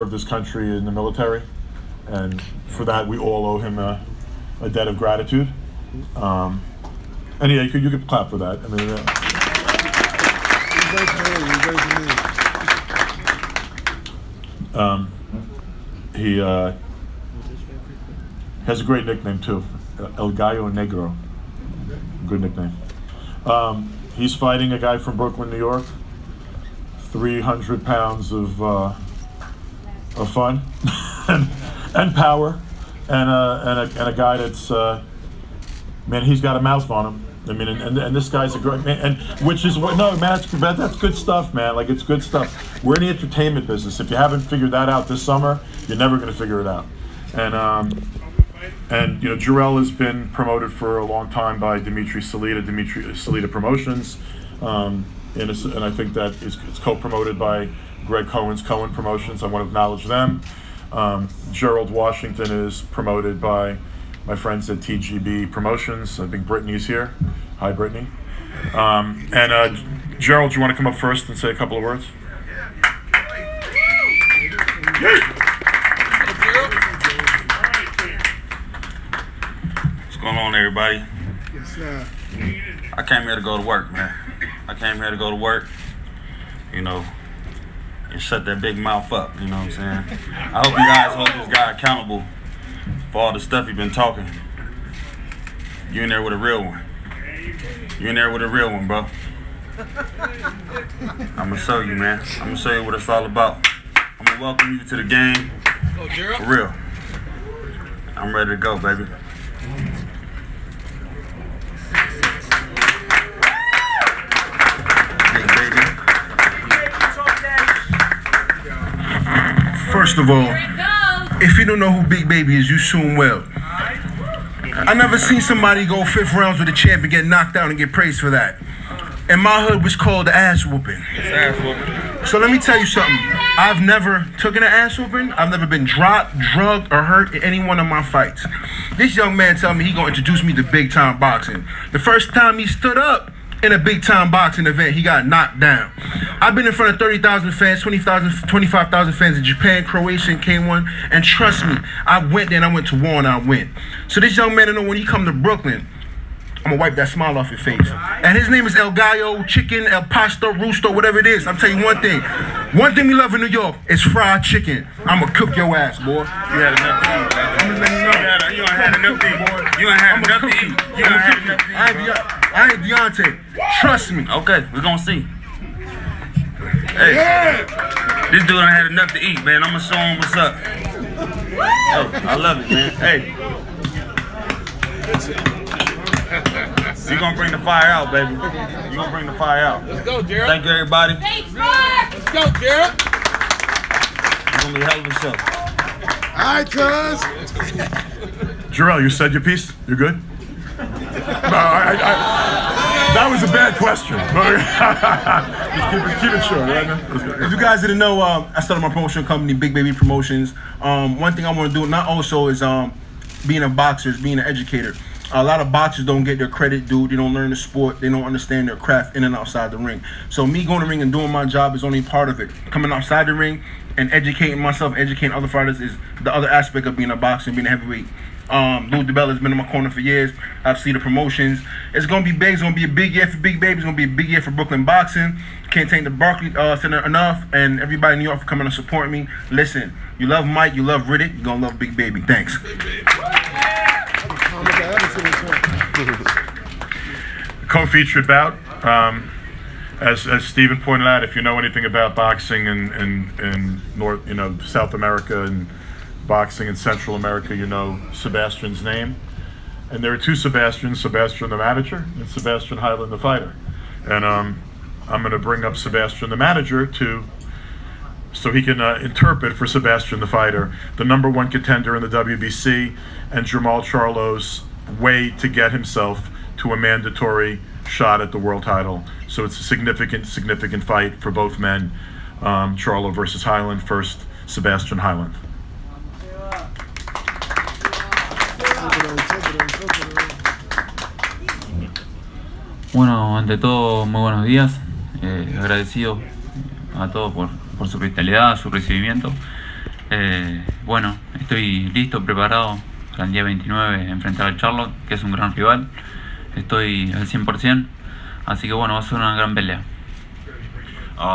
of this country in the military, and for that we all owe him a debt of gratitude. And yeah, you could clap for that. I mean, he has a great nickname too, El Gallo Negro. Good nickname. He's fighting a guy from Brooklyn, New York. 300 pounds of fun and power, and a guy that's man, he's got a mouth on him. I mean, and this guy's a great man, and which is what, no man, that's good stuff, man. Like, it's good stuff. We're in the entertainment business. If you haven't figured that out this summer, you're never going to figure it out. And you know, Jarrell has been promoted for a long time by Dimitri Salita Promotions, and I think that it's co-promoted by Greg Cohen's Cohen Promotions. I want to acknowledge them. Gerald Washington is promoted by my friends at TGB Promotions. I think Brittany's here. Hi, Brittany. Gerald, do you want to come up first and say a couple of words? What's going on, everybody? Yes, sir. I came here to go to work, man. I came here to go to work, you know, and shut that big mouth up, you know what I'm saying? I hope you guys hold this guy accountable for all the stuff he's been talking. You in there with a real one. You in there with a real one, bro. I'm gonna show you, man. I'm gonna show you what it's all about. I'm gonna welcome you to the game. For real. I'm ready to go, baby. First of all, if you don't know who Big Baby is, you soon will. I never seen somebody go 5th rounds with a champ and get knocked out and get praised for that. And my hood was called the ass whooping. So let me tell you something. I've never taken an ass whooping. I've never been dropped, drugged, or hurt in any one of my fights. This young man told me he gonna introduce me to big time boxing. The first time he stood up in a big time boxing event, he got knocked down. I've been in front of 30,000 fans, 20,000, 25,000 fans in Japan, Croatia, and K1, and trust me, I went there and I went to war and I win. So this young man, I know when he come to Brooklyn, I'm gonna wipe that smile off your face. And his name is El Gallo, Chicken, El Pasto, Rooster, whatever it is. I'm telling you one thing. One thing we love in New York is fried chicken. I'm gonna cook your ass, boy. You had enough to eat, baby. I'm gonna let you know. You ain't had enough to eat, boy. You ain't had enough to eat. You ain't had enough to eat. I ain't Deontay. Trust me. Okay, we're gonna see. Hey, this dude ain't had enough to eat, man. I'm gonna show him what's up. Hey, I love it, man. Hey. You're gonna bring the fire out, baby. You're gonna bring the fire out. Let's go, Gerald. Thank you, everybody. Let's go, Gerald. It's gonna be a hell of a show. All right, cuz. Jarrell, you said your piece? You're good? No, that was a bad question. Just keep it short, right? If you guys didn't know, I started my promotion company, Big Baby Promotions. One thing I want to do, not also is being a boxer, is being an educator. A lot of boxers don't get their credit due. They don't learn the sport. They don't understand their craft in and outside the ring. So me going to the ring and doing my job is only part of it. Coming outside the ring and educating myself, educating other fighters is the other aspect of being a boxer and being a heavyweight. Lou DeBella has been in my corner for years. I've seen the promotions. It's gonna be big. It's gonna be a big year for Big Baby. It's gonna be a big year for Brooklyn boxing. Can't thank the Barclays Center enough, and everybody in New York for coming to support me. Listen, you love Mike, you love Riddick, you're gonna love Big Baby. Thanks. Co-featured bout. As Stephen pointed out, if you know anything about boxing in North, South America and boxing in Central America, you know Sebastian's name. And there are two Sebastians, Sebastian the manager and Sebastian Hyland the fighter. And I'm going to bring up Sebastian the manager so he can interpret for Sebastian the fighter, the #1 contender in the WBC, and Jamal Charlo's way to get himself to a mandatory shot at the world title. So it's a significant fight for both men. Charlo versus Hyland. First, Sebastian Hyland. Bueno, ante todo, muy buenos días. Agradecido a todos por su hospitalidad, su recibimiento. Bueno, estoy listo, preparado para el día 29 enfrentar a Charlotte, que es un gran rival. Estoy al 100%, así que bueno, va a ser una gran pelea.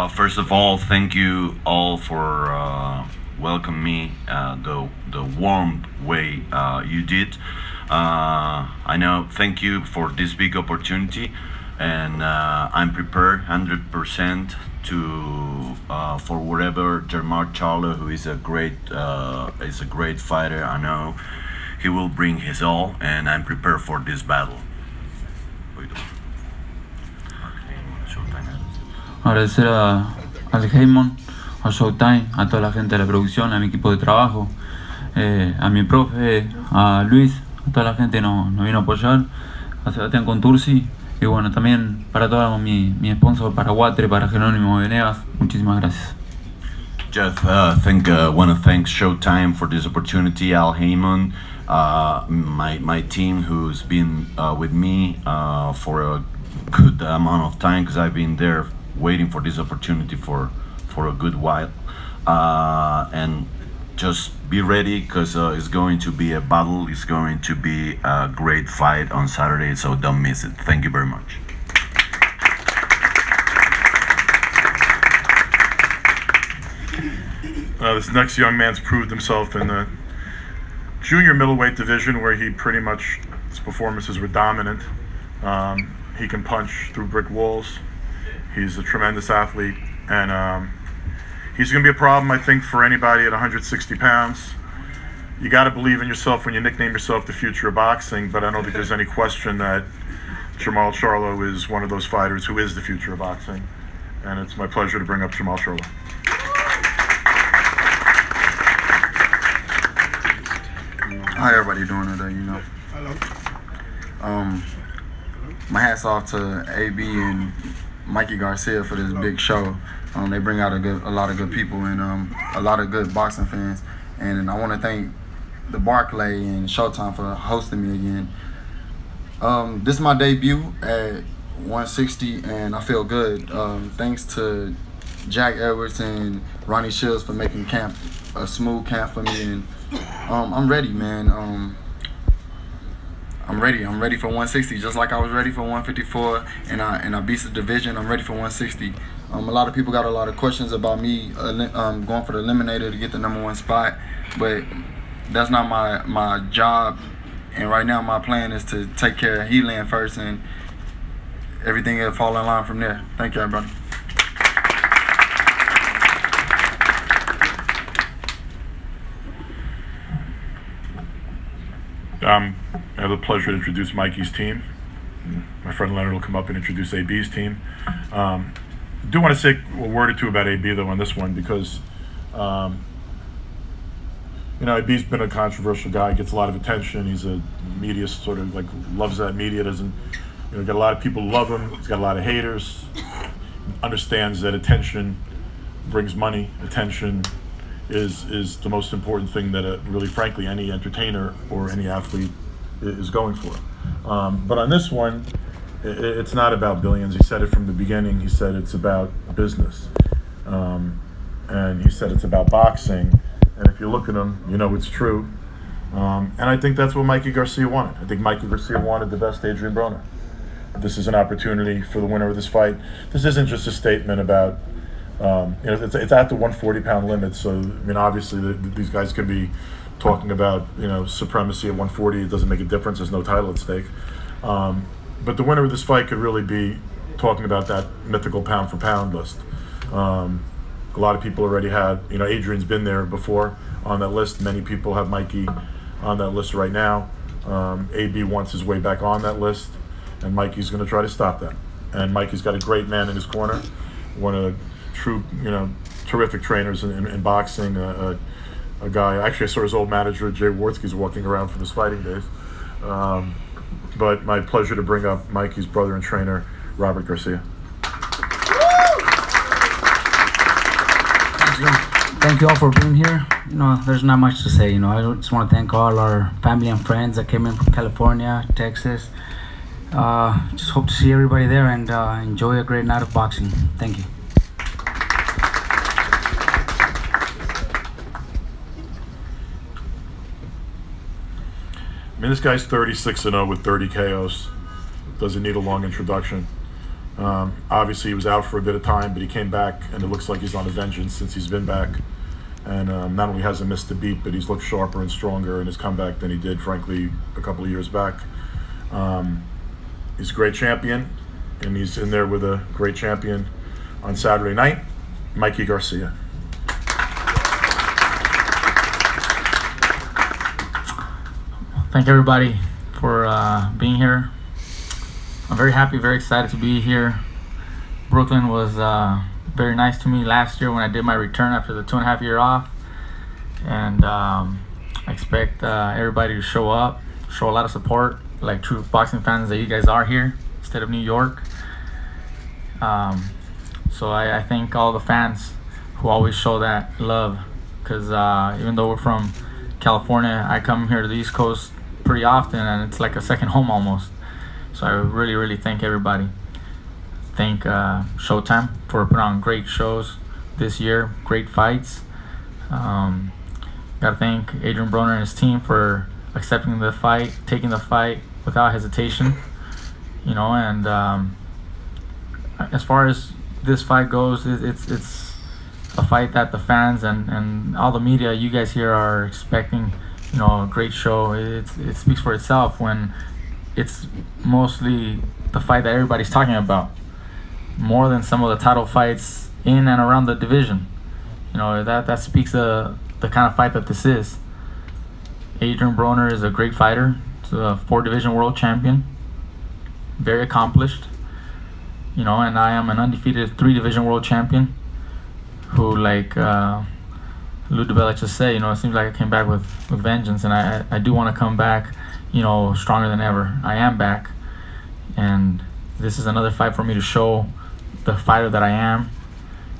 First of all, thank you all for welcoming me the warm way you did. I know, thank you for this big opportunity, and I'm prepared 100% to for whatever Jermall Charlo, who is a great fighter. I know he will bring his all, and I'm prepared for this battle. Agradecer al Heyman, a Showtime, a toda la gente de la producción, a mi equipo de trabajo, a mi profe, a Luis, a toda la gente que nos vino a apoyar, a Sebastián Contursi, y bueno, también para todo mi sponsor, para Watre, para Jerónimo Venegas. Muchísimas gracias. Jeff, want to thank Showtime for this opportunity, Al Heyman, my team who's been with me for a good amount of time, because I've been there waiting for this opportunity for a good while, and just be ready, because it's going to be a battle. It's going to be a great fight on Saturday, so don't miss it. Thank you very much. This next young man's proved himself in the junior middleweight division, where he pretty much, his performances were dominant. He can punch through brick walls. He's a tremendous athlete, and he's going to be a problem, I think, for anybody at 160 pounds. You got to believe in yourself when you nickname yourself the future of boxing, but I don't think there's any question that Jermall Charlo is one of those fighters who is the future of boxing, and it's my pleasure to bring up Jermall Charlo. How everybody doing today, you know? My hat's off to AB and Mikey Garcia for this big show. They bring out a lot of good people and a lot of good boxing fans. And I want to thank the Barclay and Showtime for hosting me again. This is my debut at 160, and I feel good. Thanks to Jack Edwards and Ronnie Shields for making camp a smooth camp for me, and I'm ready, man. I'm ready for 160, just like I was ready for 154, and I beat the division. I'm ready for 160. A lot of people got a lot of questions about me going for the eliminator to get the #1 spot, but that's not my job. And right now, my plan is to take care of Healand first, and everything will fall in line from there. Thank you, everybody. I have the pleasure to introduce Mikey's team. My friend Leonard will come up and introduce AB's team. I do want to say a word or two about AB though on this one, because you know, AB's been a controversial guy, gets a lot of attention. He's a media sort of like loves that media, doesn't, you know, got a lot of people who love him. He's got a lot of haters. Understands that attention brings money. Attention is the most important thing that really, frankly, any entertainer or any athlete is going for. But on this one, it's not about billions. He said it from the beginning. He said it's about business. And he said it's about boxing. And if you look at him, you know it's true. And I think that's what Mikey Garcia wanted. I think Mikey Garcia wanted the best Adrien Broner. This is an opportunity for the winner of this fight. This isn't just a statement about, you know, it's at the 140-pound limit. So, I mean, obviously these guys could be talking about, you know, supremacy at 140. It doesn't make a difference. There's no title at stake. But the winner of this fight could really be talking about that mythical pound-for-pound list. A lot of people already had, you know, Adrian's been there before on that list. Many people have Mikey on that list right now. AB wants his way back on that list, and Mikey's going to try to stop that. And Mikey's got a great man in his corner, one of the true, you know, terrific trainers in boxing. A guy, actually I saw his old manager, Jay Wartsky's walking around from his fighting days. But my pleasure to bring up Mikey's brother and trainer, Robert Garcia. Thank you all for being here. You know, there's not much to say. You know, I just want to thank all our family and friends that came in from California, Texas. Just hope to see everybody there and enjoy a great night of boxing. Thank you. mean, this guy's 36-0 with 30 KOs. Doesn't need a long introduction. Obviously, he was out for a bit of time, but he came back, and it looks like he's on a vengeance since he's been back. And not only hasn't missed a beat, but he's looked sharper and stronger in his comeback than he did, frankly, a couple of years back. He's a great champion, and he's in there with a great champion on Saturday night, Mikey Garcia. Thank everybody for being here. I'm very happy, very excited to be here. Brooklyn was very nice to me last year when I did my return after the 2.5 year off. And I expect everybody to show up, show a lot of support, like true boxing fans that you guys are here, instead of New York. So I thank all the fans who always show that love, because even though we're from California, I come here to the East Coast pretty often, and it's like a second home almost. So I really, really thank everybody. Thank Showtime for putting on great shows this year, great fights. Gotta thank Adrien Broner and his team for accepting the fight, taking the fight without hesitation. You know, and as far as this fight goes, it's a fight that the fans and all the media, you guys here, are expecting. You know, a great show. It speaks for itself when it's mostly the fight that everybody's talking about, more than some of the title fights in and around the division. You know, that speaks the kind of fight that this is. Adrien Broner is a great fighter. He's a 4-division world champion, very accomplished. You know, and I am an undefeated 3-division world champion who, like Lou DeBella just said, you know, it seems like I came back with vengeance, and I do want to come back, you know, stronger than ever. I am back, and this is another fight for me to show the fighter that I am.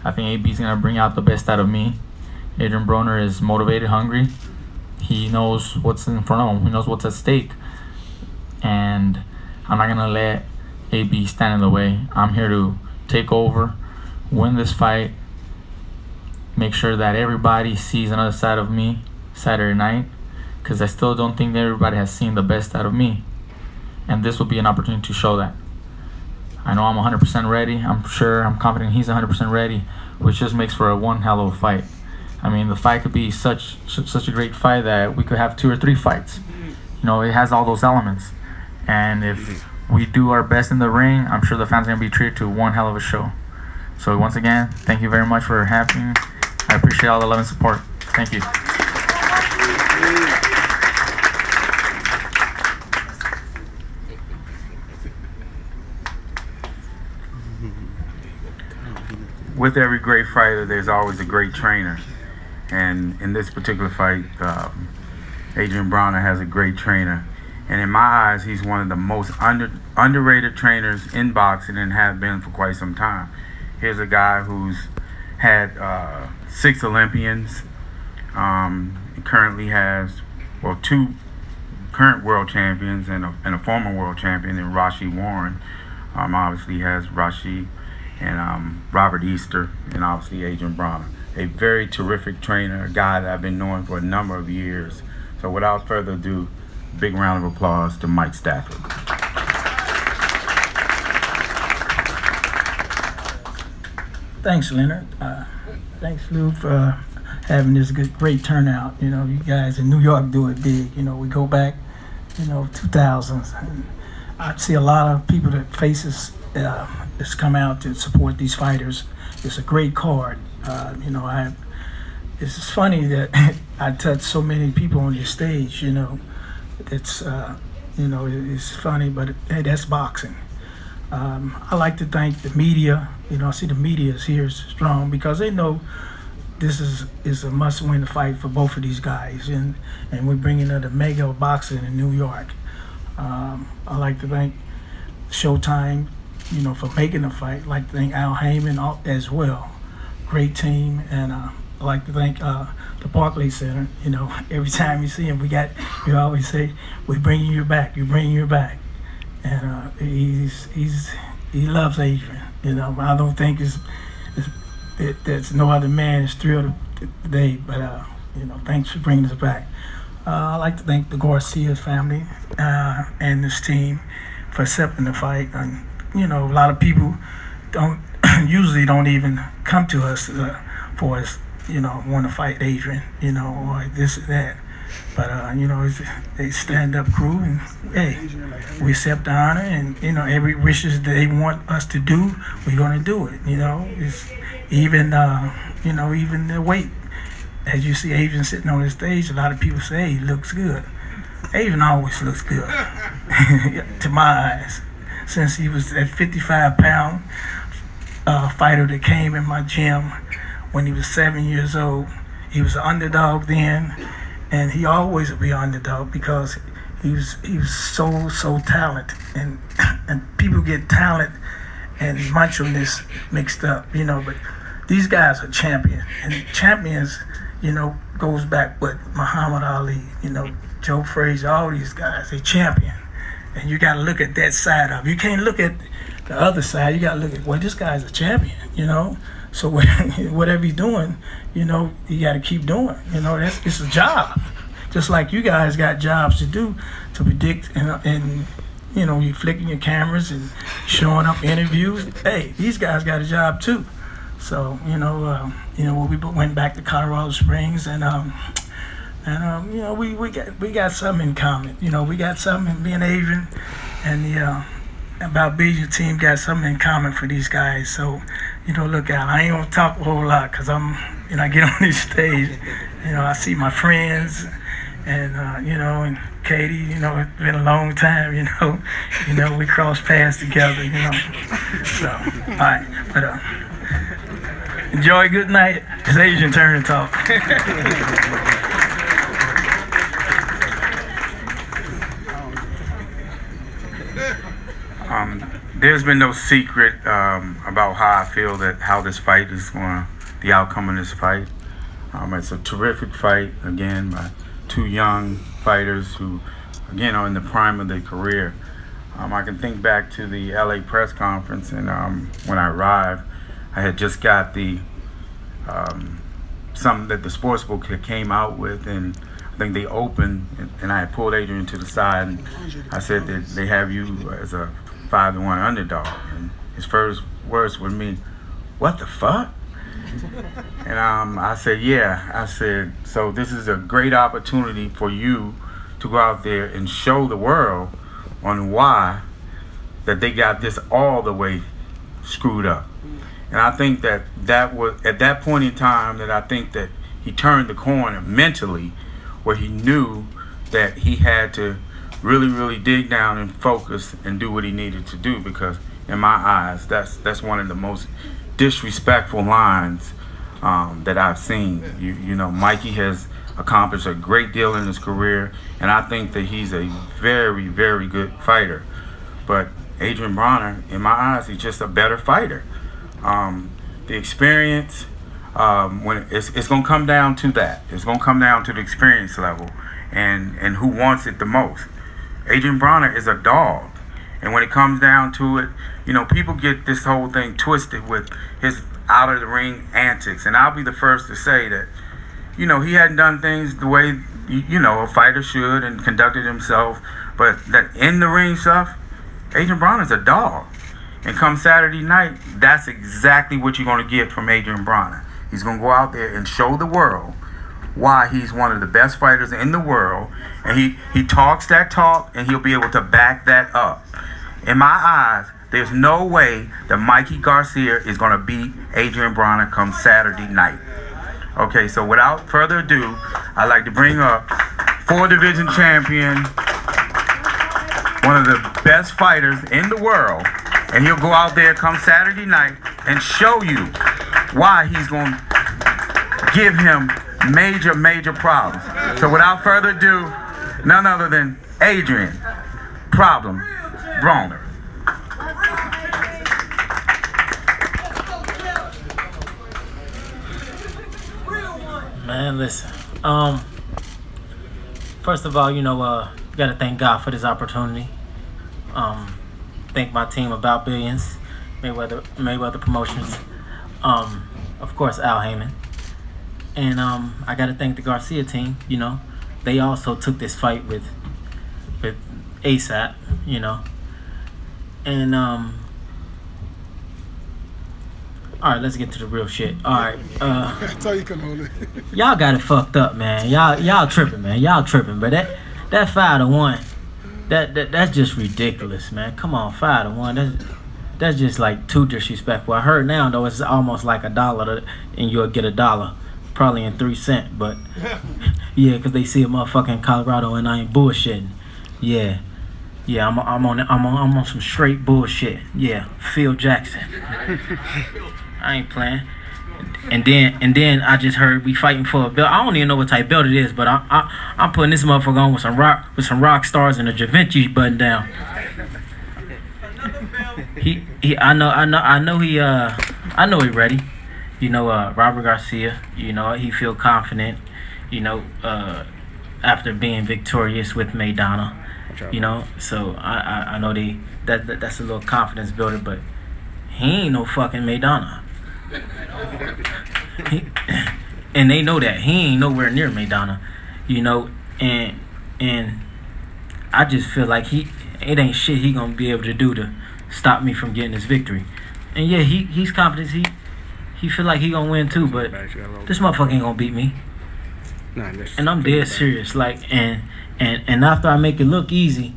I think AB's going to bring out the best out of me. Adrien Broner is motivated, hungry. He knows what's in front of him. He knows what's at stake, and I'm not going to let AB stand in the way. I'm here to take over, win this fight, make sure that everybody sees another side of me Saturday night, because I still don't think that everybody has seen the best out of me, and this will be an opportunity to show that. I know I'm 100% ready. I'm confident he's 100% ready, which just makes for one hell of a fight. I mean, the fight could be such a great fight that we could have 2 or 3 fights. You know, it has all those elements, and if we do our best in the ring, I'm sure the fans are going to be treated to one hell of a show. So once again, thank you very much for having me. I appreciate all the love and support. Thank you. With every great fighter, there's always a great trainer. And in this particular fight, Adrien Broner has a great trainer. And in my eyes, he's one of the most underrated trainers in boxing, and have been for quite some time. Here's a guy who's had 6 Olympians. He currently has, well, 2 current world champions and a former world champion in Rashi Warren. Obviously has Rashi and Robert Easter, and obviously Adrien Broner. A very terrific trainer, a guy that I've been knowing for a number of years. So without further ado, big round of applause to Mike Stafford. Thanks, Leonard. Thanks, Lou, for having this great turnout. You know, you guys in New York do it big. You know, we go back, 2000s. And I see a lot of people that faces that's come out to support these fighters. It's a great card. It's just funny that I touch so many people on this stage. It's it's funny, but that's boxing. I like to thank the media. I see the media is here strong because they know this is a must-win fight for both of these guys, and we're bringing the mega boxing in New York. I like to thank Showtime, for making the fight. I'd like to thank Al Heyman as well. Great team, and I'd like to thank the Barclays Center. Every time you see him, you always say, "We're bringing you back. You're bringing you back." And he loves Adrien. I don't think there's no other man is thrilled today. But thanks for bringing us back. I'd like to thank the Garcia family and this team for accepting the fight. And you know, a lot of people usually don't even come to us for us, you know, want to fight Adrien, you know, or this or that. But you know, it's a stand-up crew, and hey, we accept the honor, and you know, every wishes they want us to do, we're gonna do it. You know, it's even you know, even the weight. As you see Adrien sitting on the stage, a lot of people say, hey, he looks good. Adrien always looks good, to my eyes. Since he was that 55-pound fighter that came in my gym when he was 7 years old. He was an underdog then, and he always will be an underdog because he was so talented. And people get talent and macho-ness mixed up, you know, but these guys are champions. And champions, you know, goes back with Muhammad Ali, you know, Joe Frazier, all these guys, they champion. And you got to look at that side of it. You can't look at the other side. You got to look at, well, this guy's a champion, you know. So whatever he's doing, you know, you got to keep doing. You know, it's a job. Just like you guys got jobs to do to predict and you know, you flicking your cameras and showing up interviews. Hey, these guys got a job too. So you know, we went back to Colorado Springs, and you know, we got something in common. You know, we got something. Me and Adrien and the About Billion team got something in common for these guys. So you know, look out. I ain't gonna talk a whole lot because you know, I get on this stage. You know, I see my friends, and you know, and Katie. You know, it's been a long time. You know, we crossed paths together. You know, so all right, but. Enjoy, good night. It's Adrien turn to talk. There's been no secret about how I feel how this fight is going, the outcome of this fight. It's a terrific fight, again, by two young fighters who, again, are in the prime of their career. I can think back to the LA press conference, and when I arrived, I had just got the something that the sportsbook came out with, and I think they opened, and I had pulled Adrien to the side, and I said that they have you as a 5-1 underdog, and his first words were me, "What the fuck?" And I said, "Yeah." I said, "So this is a great opportunity for you to go out there and show the world on why that they got this all the way screwed up." And I think that was at that point in time that I think that he turned the corner mentally, where he knew that he had to really, really dig down and focus and do what he needed to do, because in my eyes, that's one of the most disrespectful lines that I've seen. You know, Mikey has accomplished a great deal in his career, and I think that he's a very, very good fighter. But Adrien Broner, in my eyes, he's just a better fighter. The experience, when it's going to come down to that. It's going to come down to the experience level and who wants it the most. Adrien Broner is a dog. And when it comes down to it, you know, people get this whole thing twisted with his out-of-the-ring antics. And I'll be the first to say that, you know, he hadn't done things the way, you know, a fighter should and conducted himself. But that in-the-ring stuff, Adrien Broner's a dog. And come Saturday night, that's exactly what you're going to get from Adrien Broner. He's going to go out there and show the world why he's one of the best fighters in the world. And he talks that talk, and he'll be able to back that up. In my eyes, there's no way that Mikey Garcia is going to beat Adrien Broner come Saturday night. Okay, so without further ado, I'd like to bring up 4-division champion, one of the best fighters in the world. And he'll go out there come Saturday night and show you why he's going to give him major, major problems. So without further ado, none other than Adrien Problem Broner. Man, listen. First of all, you know, you gotta thank God for this opportunity. Thank my team, About Billions, Mayweather Promotions, of course Al Heyman, and I gotta thank the Garcia team. You know, they also took this fight with ASAP, you know. And all right, let's get to the real shit. All right, That's how you can hold it. y'all got it fucked up, man. Y'all tripping, man. Y'all tripping. But that 5-1, that's just ridiculous, man. Come on, 5-1. That's just like too disrespectful. I heard now though it's almost like $1 and you'll get $1, probably in 3 cents. But yeah, cause they see a motherfucker in Colorado and I ain't bullshitting. Yeah, I'm on some straight bullshit. Yeah, Phil Jackson. I ain't playing. And then I just heard we fighting for a belt. I don't even know what type belt it is, but I'm putting this motherfucker on with some rock stars and a Da Vinci button down. I know he ready. You know, Robert Garcia. You know, he feel confident. You know, after being victorious with Maidana. You know, so I know that's a little confidence builder, but he ain't no fucking Maidana. And they know that he ain't nowhere near Maidana. You know, and I just feel like it ain't shit he gonna be able to do to stop me from getting this victory. And yeah, he's confident. He feel like he gonna win too, but this motherfucker ain't gonna beat me. And I'm dead serious. Like, and after I make it look easy,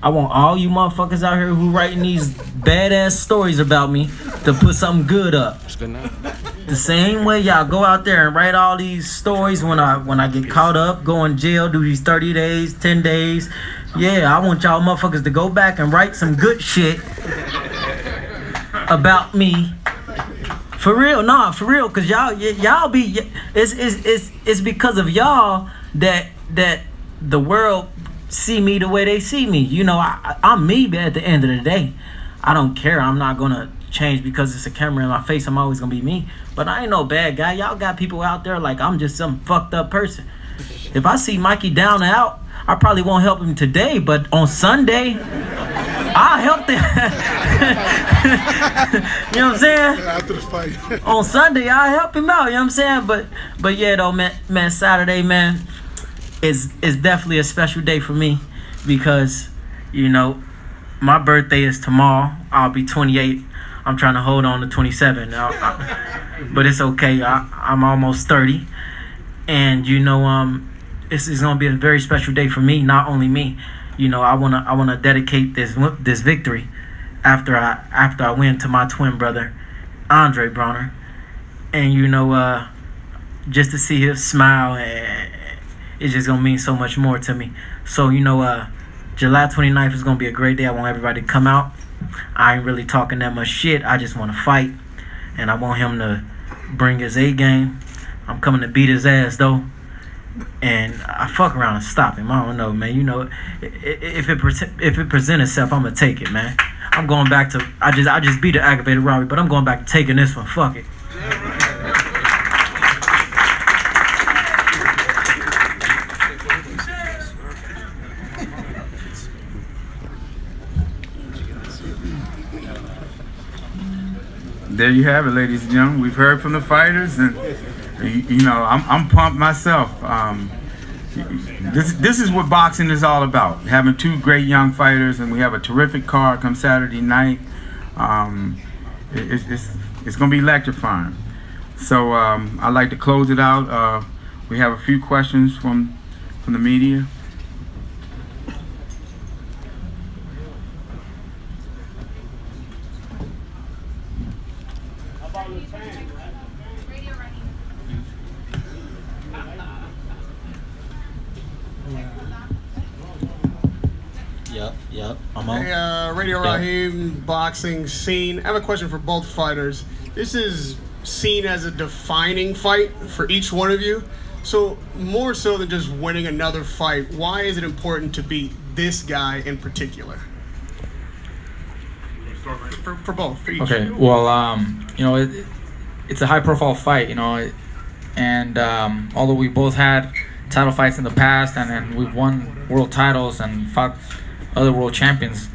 I want all you motherfuckers out here who writing these badass stories about me to put something good up. The same way y'all go out there and write all these stories when I get caught up, go in jail, do these 30 days, 10 days. Yeah, I want y'all motherfuckers to go back and write some good shit about me. For real, nah, for real, cause y'all be it's because of y'all that the world see me the way they see me. You know, I'm me, but at the end of the day, I don't care. I'm not gonna change because it's a camera in my face. I'm always gonna be me. But I ain't no bad guy. Y'all got people out there like I'm just some fucked up person. If I see Mikey down and out, I probably won't help him today, but on Sunday, I'll help them. You know what I'm saying? After the fight. On Sunday, I'll help him out. You know what I'm saying? But yeah, though, man, Saturday, man, is definitely a special day for me because, you know, my birthday is tomorrow. I'll be 28. I'm trying to hold on to 27 now, but it's okay. I'm almost 30, and you know, it's gonna be a very special day for me. Not only me, you know, I wanna dedicate this victory after I win to my twin brother, Andre Broner, and you know, just to see his smile, it's just gonna mean so much more to me. So you know, July 29th is gonna be a great day. I want everybody to come out. I ain't really talking that much shit. I just want to fight, and I want him to bring his A game. I'm coming to beat his ass though, and I fuck around and stop him. I don't know, man. You know, if it presents itself, I'm gonna take it, man. I'm going back to I just beat the aggravated robbery, but I'm going back to taking this one. Fuck it. There you have it, ladies and gentlemen. We've heard from the fighters, and you know, I'm pumped myself. This is what boxing is all about. Having two great young fighters, and we have a terrific card come Saturday night. It's gonna be electrifying. So I'd like to close it out. We have a few questions from the media. Yep. I'm on. Hey, Radio Raheem, boxing scene. I have a question for both fighters. This is seen as a defining fight for each one of you. So more so than just winning another fight, why is it important to beat this guy in particular? For both, for each. Okay, well, you know, it's a high-profile fight, you know, and although we both had title fights in the past, and then we've won world titles and fought other world champions,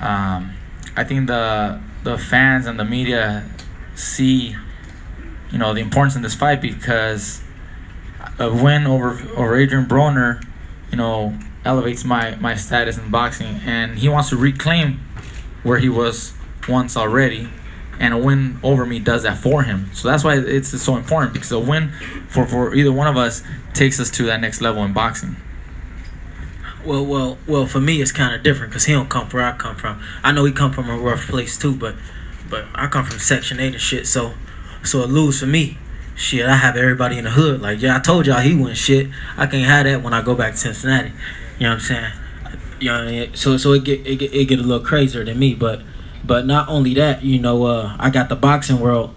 I think the fans and the media see, you know, the importance in this fight because win over Adrien Broner, you know, elevates my status in boxing, and he wants to reclaim where he was once already, and a win over me does that for him. So that's why it's so important, because a win for either one of us takes us to that next level in boxing. Well, for me it's kind of different because he don't come from where I come from. I know he come from a rough place too, but I come from Section 8 and shit. So a lose for me, shit. I have everybody in the hood like, yeah, I told y'all he wasn't shit. I can't have that when I go back to Cincinnati. You know what I'm saying? You know, so it get a little crazier than me, but not only that, you know, I got the boxing world,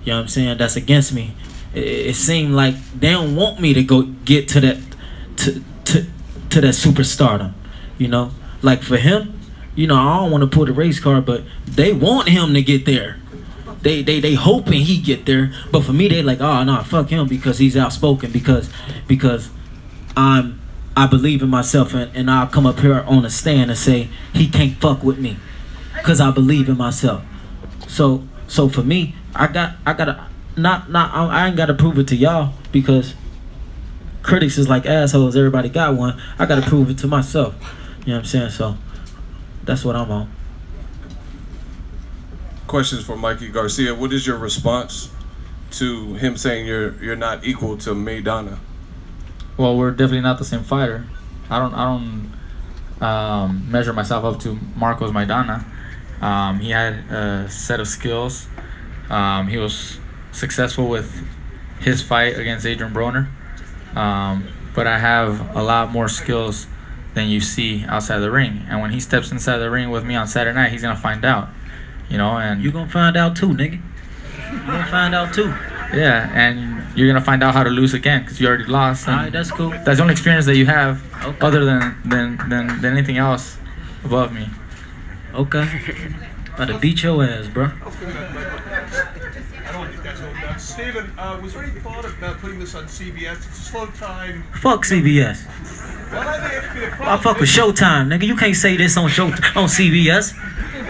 you know what I'm saying, that's against me. It seemed like they don't want me to go get to that to that superstardom, you know. Like for him, you know, I don't want to pull the race card, but they want him to get there. They hoping he get there, but for me they like, oh no, fuck him because he's outspoken, because I believe in myself, and I'll come up here on a stand and say he can't fuck with me because I believe in myself. So for me, I ain't gotta prove it to y'all because critics is like assholes. Everybody got one. I gotta prove it to myself. You know what I'm saying? So that's what I'm on. Questions for Mikey Garcia. What is your response to him saying you're not equal to Maidana? Well, we're definitely not the same fighter. I don't measure myself up to Marcos Maidana. He had a set of skills. He was successful with his fight against Adrien Broner. But I have a lot more skills than you see outside the ring. And when he steps inside the ring with me on Saturday night, he's gonna find out. You know, and you gonna find out too, nigga. You gonna find out too. Yeah, and you're gonna find out how to lose again because you already lost. Alright, that's cool. That's the only experience that you have, okay, other than anything else above me. Okay. About to beat your ass, bro. Steven, was there any thought about putting this on CBS? It's a slow time. Fuck CBS. I fuck with Showtime, nigga. You can't say this on CBS.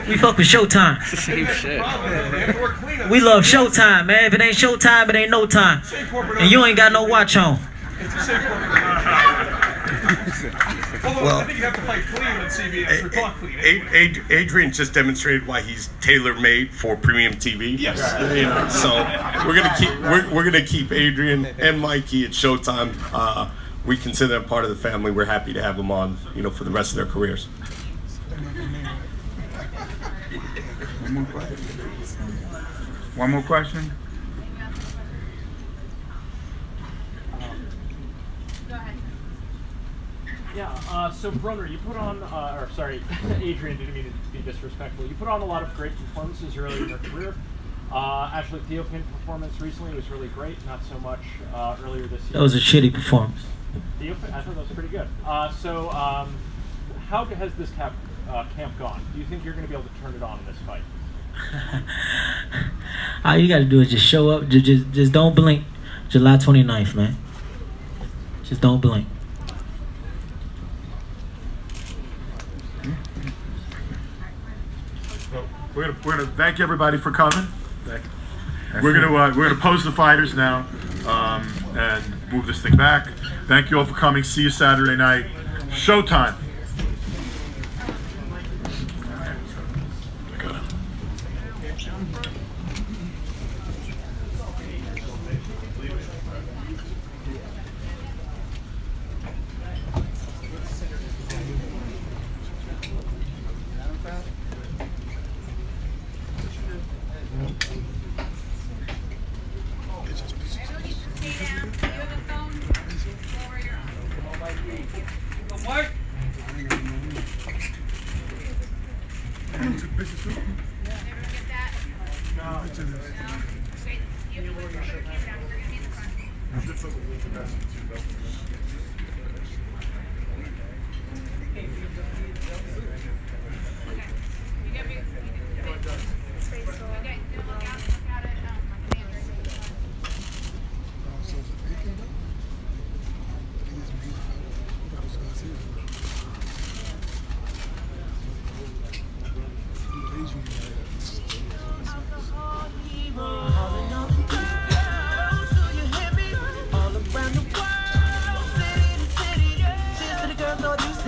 We fuck with Showtime. Same shit. We love Showtime, man. If it ain't Showtime, it ain't no time. And you ain't got no watch on. Well, I think you have to fight clean on CBS or talk clean. Adrien just demonstrated why he's tailor-made for premium TV. Yes. You know, so we're gonna keep Adrien and Mikey at Showtime. We consider them part of the family. We're happy to have them on, you know, for the rest of their careers. One more question? Yeah, so Broner, you put on, or sorry, Adrien, didn't mean to be disrespectful. You put on a lot of great performances early in your career. Actually, the Ethiopian performance recently was really great, not so much earlier this year. That was a shitty performance. I thought that was pretty good. So how has this camp gone? Do you think you're going to be able to turn it on in this fight? All you gotta do is just show up. Just don't blink. July 29th, man. Just don't blink. Well, we're gonna thank everybody for coming. We're gonna pose the fighters now and move this thing back. Thank you all for coming. See you Saturday night. Showtime.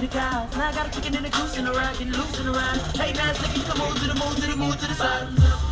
the cows. Now I got a chicken in the goose and a rag and loose and around. Hey, man, nigga, you can move to the moon, to the moon, to the side.